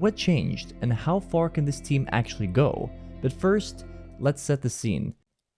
what changed, and how far can this team actually go? But first, let's set the scene.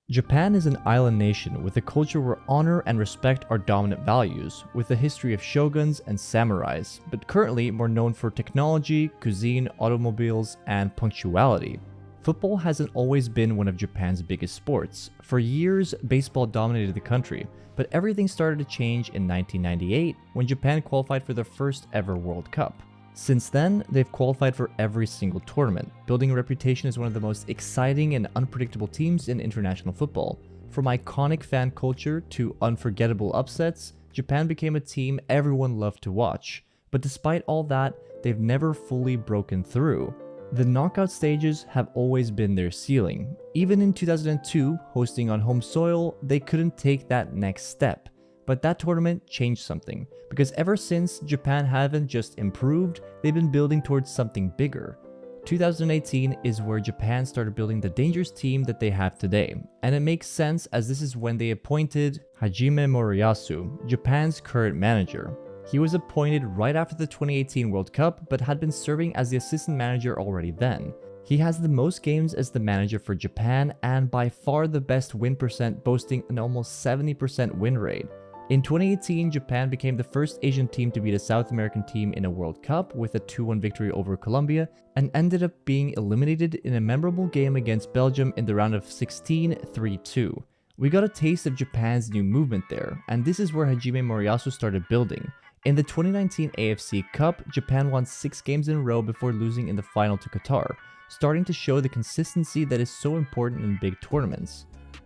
Japan is an island nation with a culture where honor and respect are dominant values, with a history of shoguns and samurais, but currently more known for technology, cuisine, automobiles, and punctuality. Football hasn't always been one of Japan's biggest sports. For years, baseball dominated the country, but everything started to change in 1998 when Japan qualified for their first ever World Cup. Since then, they've qualified for every single tournament, building a reputation as one of the most exciting and unpredictable teams in international football. From iconic fan culture to unforgettable upsets, Japan became a team everyone loved to watch. But despite all that, they've never fully broken through. The knockout stages have always been their ceiling. Even in 2002, hosting on home soil, they couldn't take that next step. But that tournament changed something, because ever since, Japan haven't just improved, they've been building towards something bigger. 2018 is where Japan started building the dangerous team that they have today, and it makes sense as this is when they appointed Hajime Moriyasu, Japan's current manager. He was appointed right after the 2018 World Cup, but had been serving as the assistant manager already then. He has the most games as the manager for Japan and by far the best win percent, boasting an almost 70% win rate. In 2018, Japan became the first Asian team to beat a South American team in a World Cup with a 2-1 victory over Colombia, and ended up being eliminated in a memorable game against Belgium in the round of 16 3-2. We got a taste of Japan's new movement there, and this is where Hajime Moriyasu started building. In the 2019 AFC Cup, Japan won 6 games in a row before losing in the final to Qatar, starting to show the consistency that is so important in big tournaments.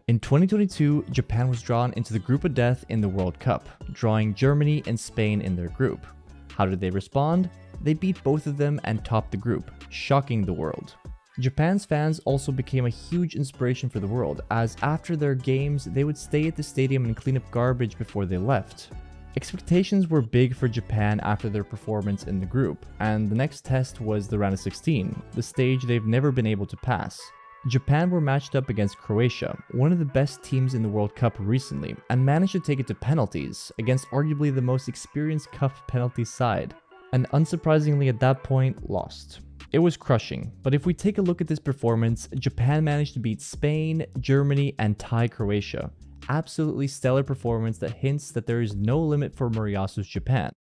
In 2022, Japan was drawn into the group of death in the World Cup, drawing Germany and Spain in their group. How did they respond? They beat both of them and topped the group, shocking the world. Japan's fans also became a huge inspiration for the world, as after their games, they would stay at the stadium and clean up garbage before they left. Expectations were big for Japan after their performance in the group, and the next test was the round of 16, the stage they've never been able to pass. Japan were matched up against Croatia, one of the best teams in the World Cup recently, and managed to take it to penalties against arguably the most experienced cup penalty side, and unsurprisingly at that point, lost. It was crushing, but if we take a look at this performance, Japan managed to beat Spain, Germany, and tie Croatia. Absolutely stellar performance that hints that there is no limit for Moriyasu's Japan.